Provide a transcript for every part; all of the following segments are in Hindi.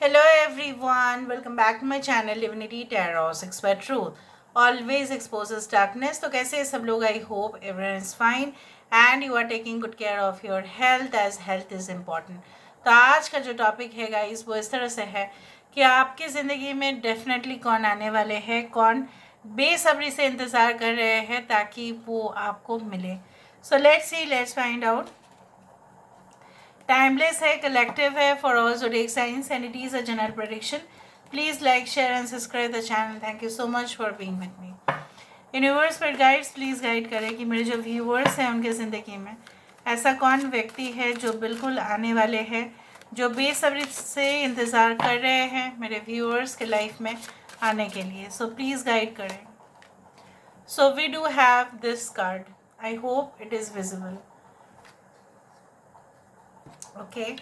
Hello everyone, welcome back to my channel Divinity Tarot 6 by Truth. Always exposes darkness. तो कैसे हैं सब लोग? I hope everyone is fine and you are taking good care of your health as health is important. तो आज का जो टॉपिक है गाइस वो इस तरह से है कि आपकी ज़िंदगी में डेफिनेटली कौन आने वाले हैं, कौन बेसब्री से इंतज़ार कर रहे हैं ताकि वो आपको मिले. So let's see, let's find out. Timeless है, कलेक्टिव है for all zodiac science and it is a general prediction. Please like, share and subscribe the channel. Thank you so much for being with me. Universe पर गाइड्स प्लीज़ गाइड करें कि मेरे जो व्यूवर्स हैं उनके ज़िंदगी में ऐसा कौन व्यक्ति है जो बिल्कुल आने वाले हैं, जो बेसब्री से इंतज़ार कर रहे हैं मेरे व्यूवर्स के लाइफ में आने के लिए. सो प्लीज़ गाइड करें. So we do have this card. I hope it is visible. Okay.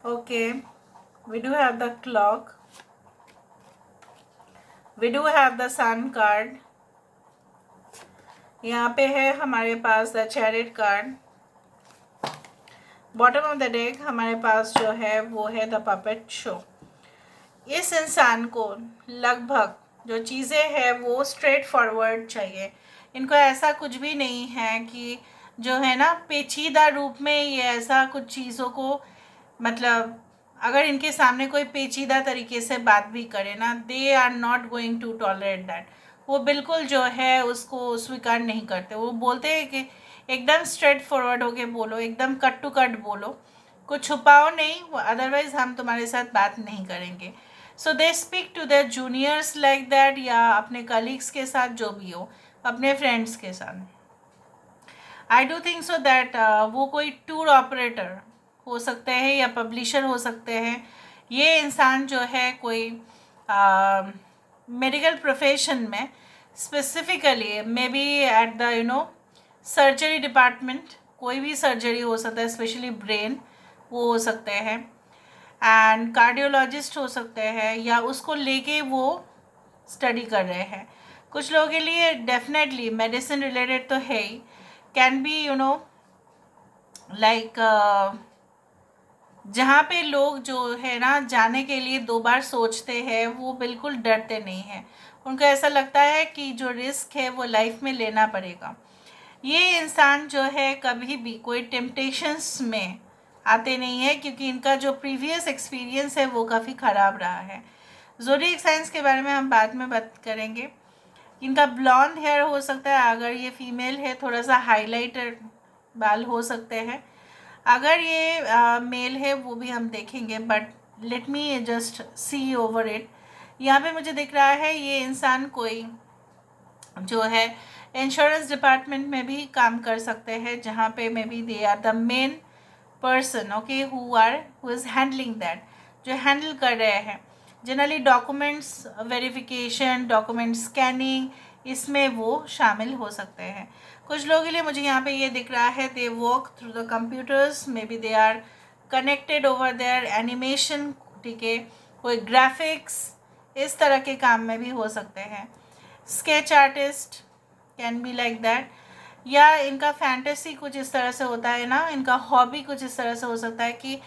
Okay. We do have the clock. We do have the sun card. यहाँ पे है हमारे पास the chariot card. Bottom of the deck हमारे पास जो है वो है द पपेट शो. इस इंसान को लगभग जो चीज़ें हैं वो स्ट्रेट फॉरवर्ड चाहिए. इनको ऐसा कुछ भी नहीं है कि जो है ना पेचीदा रूप में ये ऐसा कुछ चीज़ों को, मतलब अगर इनके सामने कोई पेचीदा तरीके से बात भी करे ना, they are not going to tolerate that. वो बिल्कुल जो है उसको स्वीकार नहीं करते. वो बोलते हैं कि एकदम स्ट्रेट फॉरवर्ड होके बोलो, एकदम कट टू कट बोलो, कुछ छुपाओ नहीं, अदरवाइज हम तुम्हारे साथ बात नहीं करेंगे. So they speak to the juniors like that, या अपने कलीग्स के साथ, जो भी हो, अपने फ्रेंड्स के साथ. I do think so that वो कोई टूर ऑपरेटर हो सकते हैं या पब्लिशर हो सकते हैं. ये इंसान जो है कोई मेडिकल प्रोफेशन में, specifically may be at the surgery department, कोई भी सर्जरी हो सकता है, स्पेशली ब्रेन, वो हो सकते हैं. एंड कार्डियोलॉजिस्ट हो सकते हैं, या उसको लेके वो स्टडी कर रहे हैं. कुछ लोगों के लिए डेफिनेटली मेडिसिन रिलेटेड तो है ही. कैन बी लाइक जहाँ पे लोग जो है ना जाने के लिए 2 बार सोचते हैं, वो बिल्कुल डरते नहीं हैं. उनको ऐसा लगता है कि जो रिस्क है वो लाइफ में लेना पड़ेगा. ये इंसान जो है कभी भी कोई टेम्पटेशंस में आते नहीं है, क्योंकि इनका जो प्रीवियस एक्सपीरियंस है वो काफ़ी ख़राब रहा है. ज़ोडिएक साइंस के बारे में हम बाद में बात करेंगे. इनका ब्लॉन्ड हेयर हो सकता है. अगर ये फीमेल है थोड़ा सा हाईलाइटर बाल हो सकते हैं. अगर ये मेल है वो भी हम देखेंगे, but let me just see over it. यहाँ पे मुझे दिख रहा है ये इंसान कोई जो है इंश्योरेंस डिपार्टमेंट में भी काम कर सकते हैं, जहाँ पे maybe they are the main person, okay, who is handling that, जो हैंडल कर रहे हैं. Generally documents verification, document scanning, इसमें वो शामिल हो सकते हैं. कुछ लोगों के लिए मुझे यहाँ पे ये दिख रहा है, they walk through the computers, maybe they are connected over there animation, ठीक है, कोई ग्राफिक्स, इस तरह के काम में भी हो सकते हैं. Sketch artist can be like that. या इनका फैंटेसी कुछ इस तरह से होता है ना, इनका हॉबी कुछ इस तरह से हो सकता है कि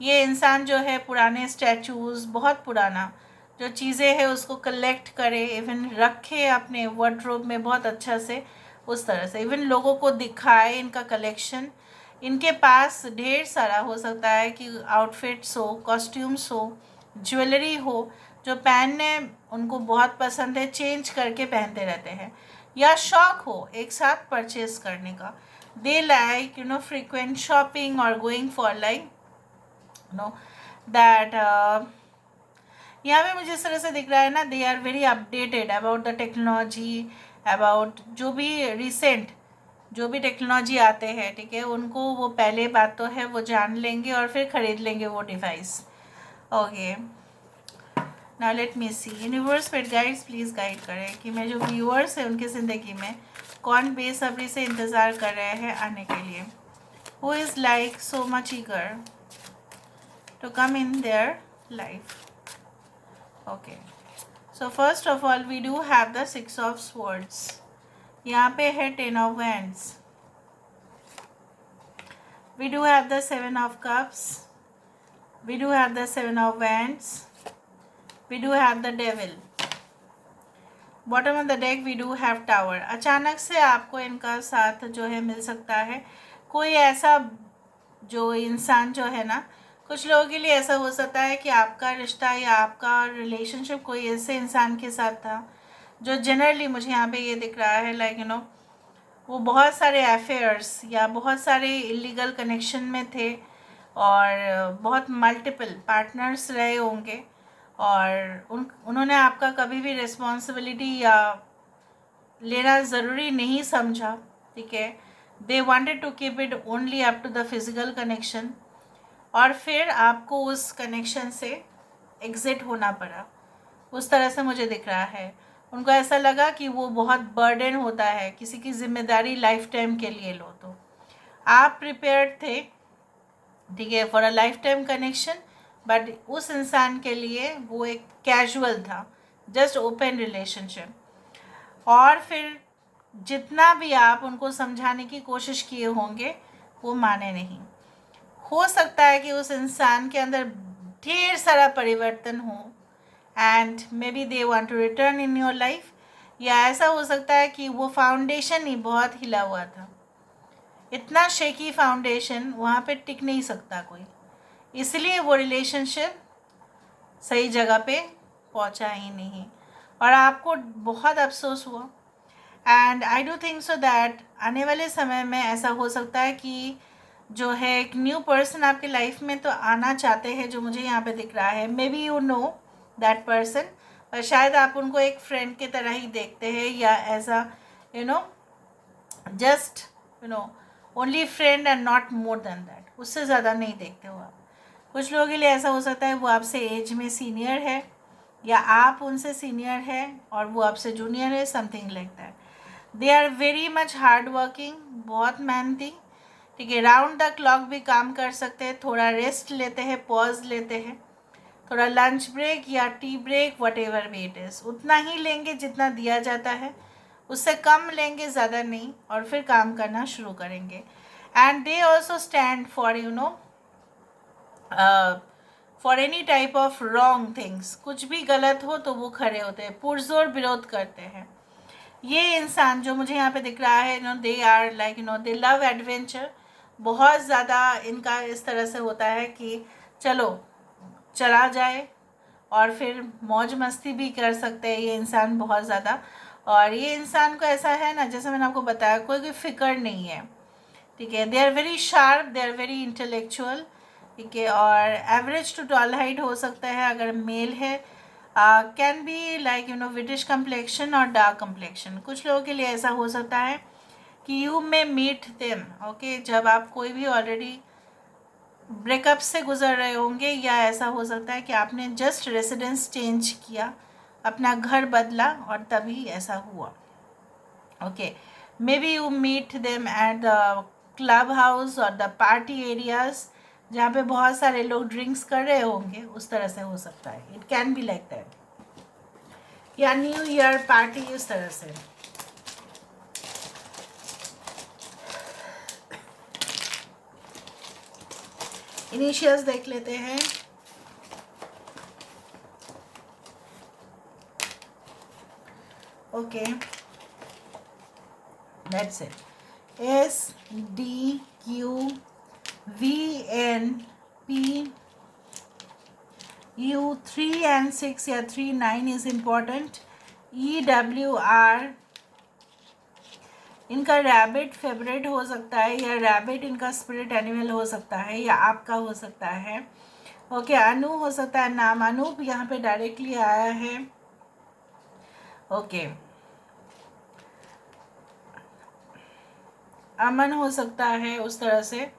ये इंसान जो है पुराने स्टैचूज़, बहुत पुराना जो चीज़ें हैं उसको कलेक्ट करे, इवन रखे अपने वार्डरोब में बहुत अच्छा से, उस तरह से इवन लोगों को दिखाए इनका कलेक्शन. इनके पास ढेर सारा हो सकता है कि आउटफिट्स हो, कॉस्ट्यूम्स हो, ज्वेलरी हो, जो पहनने उनको बहुत पसंद है, चेंज करके पहनते रहते हैं, या शौक हो एक साथ परचेज करने का. दे लाइक फ्रीक्वेंट शॉपिंग और गोइंग फॉर लाइक दैट. यहाँ पे मुझे इस तरह से दिख रहा है ना, they are very updated about the technology, about जो भी रिसेंट जो भी टेक्नोलॉजी आते हैं, ठीक है, उनको वो पहले बात तो है वो जान लेंगे और फिर ख़रीद लेंगे वो device. Okay, now let me see. Universe पेट गाइड्स प्लीज़ गाइड करें कि मेरे जो व्यूअर्स हैं उनकी ज़िंदगी में कौन बेसब्री से इंतज़ार कर रहे हैं आने के लिए. Who is like so much eager to come in their life. Okay, so first of all we do have the 6 of swords. यहाँ पे है 10 of wands. We do have the Seven of Cups. We do have the Seven of Wands. We do have the Devil. Bottom of the deck we do have tower. अचानक से आपको इनका साथ जो है मिल सकता है. कोई ऐसा जो इंसान जो है ना, कुछ लोगों के लिए ऐसा हो सकता है कि आपका रिश्ता या आपका रिलेशनशिप कोई ऐसे इंसान के साथ था जो जनरली मुझे यहाँ पे ये दिख रहा है लाइक वो बहुत सारे अफेयर्स या बहुत सारे इलीगल कनेक्शन में थे और बहुत मल्टीपल पार्टनर्स रहे होंगे और उन्होंने आपका कभी भी रिस्पॉन्सिबिलिटी या लेना ज़रूरी नहीं समझा. ठीक है, they wanted to keep it only up to the physical connection और फिर आपको उस कनेक्शन से एग्ज़िट होना पड़ा. उस तरह से मुझे दिख रहा है. उनको ऐसा लगा कि वो बहुत बर्डन होता है, किसी की जिम्मेदारी लाइफ टाइम के लिए लो. तो आप प्रिपेयर्ड थे, ठीक है, for a life time connection, but उस इंसान के लिए वो एक कैजुअल था, जस्ट ओपन रिलेशनशिप. और फिर जितना भी आप उनको समझाने की कोशिश किए होंगे वो माने नहीं. हो सकता है कि उस इंसान के अंदर ढेर सारा परिवर्तन हो and maybe they want to return in your life. या ऐसा हो सकता है कि वो फाउंडेशन ही बहुत हिला हुआ था. इतना शेकी फाउंडेशन, वहाँ पे टिक नहीं सकता कोई, इसलिए वो रिलेशनशिप सही जगह पे पहुँचा ही नहीं और आपको बहुत अफसोस हुआ. And I do think so that आने वाले समय में ऐसा हो सकता है कि जो है एक न्यू पर्सन आपके लाइफ में तो आना चाहते हैं, जो मुझे यहाँ पे दिख रहा है. May be you know that person, पर शायद आप उनको एक फ्रेंड की तरह ही देखते हैं या as a just only friend and not more than that. उससे ज़्यादा नहीं देखते हो आप. कुछ लोगों के लिए ऐसा हो सकता है वो आपसे एज में सीनियर है या आप उनसे सीनियर है और वो आपसे जूनियर है, something like that. They are very much hard working, बहुत मेहनती. ठीक है, राउंड द क्लॉक भी काम कर सकते हैं. थोड़ा रेस्ट लेते हैं, पॉज लेते हैं, थोड़ा लंच ब्रेक या टी ब्रेक, वट एवर भी इट इज़, उतना ही लेंगे जितना दिया जाता है, उससे कम लेंगे, ज़्यादा नहीं, और फिर काम करना शुरू करेंगे. And they also stand for for any type of wrong things. कुछ भी गलत हो तो वो खड़े होते हैं, पुरजोर विरोध करते हैं. ये इंसान जो मुझे यहाँ पे दिख रहा है, they are like they love adventure. बहुत ज़्यादा इनका इस तरह से होता है कि चलो चला जाए और फिर मौज मस्ती भी कर सकते हैं ये इंसान बहुत ज़्यादा. और ये इंसान को ऐसा है ना, जैसे मैंने आपको बताया, कोई फिक्र नहीं है. ठीक है, they are very sharp, they are very intellectual. ठीक है, और एवरेज टू टॉल हाइट हो सकता है अगर मेल है. Can be like wheatish complexion और डार्क कम्प्लेक्शन. कुछ लोगों के लिए ऐसा हो सकता है कि you may meet them, okay, जब आप कोई भी ऑलरेडी ब्रेकअप से गुजर रहे होंगे, या ऐसा हो सकता है कि आपने जस्ट रेसिडेंस चेंज किया, अपना घर बदला और तभी ऐसा हुआ. Okay, maybe you meet them at the club house और द पार्टी एरियाज जहाँ पे बहुत सारे लोग ड्रिंक्स कर रहे होंगे. उस तरह से हो सकता है, it can be like that. या न्यू ईयर पार्टी, इस तरह से. इनिशियल्स देख लेते हैं. Okay, that's it. SDQVNP U 3 and 6 या 3 9 इज इम्पॉर्टेंट. EWR, इनका रैबिट फेवरेट हो सकता है या रैबिट इनका स्पिरिट एनिमल हो सकता है या आपका हो सकता है. ओके, अनु हो सकता है नाम. अनूप यहाँ पे डायरेक्टली आया है. ओके, अमन हो सकता है उस तरह से.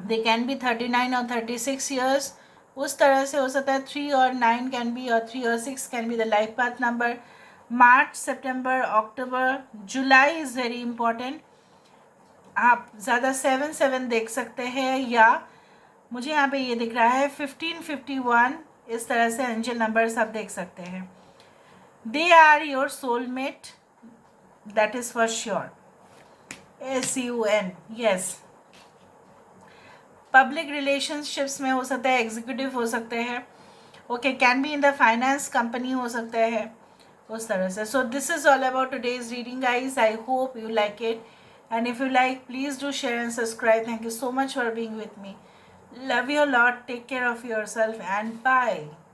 दे कैन बी 39 और 36 ईयर्स, उस तरह से हो सकता है. 3 और 9 कैन बी, और 3 और 6 can be the life path number. March, September, October, July is very important. आप ज़्यादा 7 देख सकते हैं, या मुझे यहाँ पे ये दिख रहा है 15, 51, इस तरह से एंजल नंबर्स आप देख सकते हैं. They are your soulmate, that is for sure. SUN, yes. Public relationships में हो सकता है, एग्जीक्यूटिव हो सकते हैं, okay, can be in the finance company हो सकता है, उस तरह से. So this is all about today's reading guys. I hope you like it, and if you like please do share and subscribe. Thank you so much for being with me. Love you a lot. Take care of yourself and bye.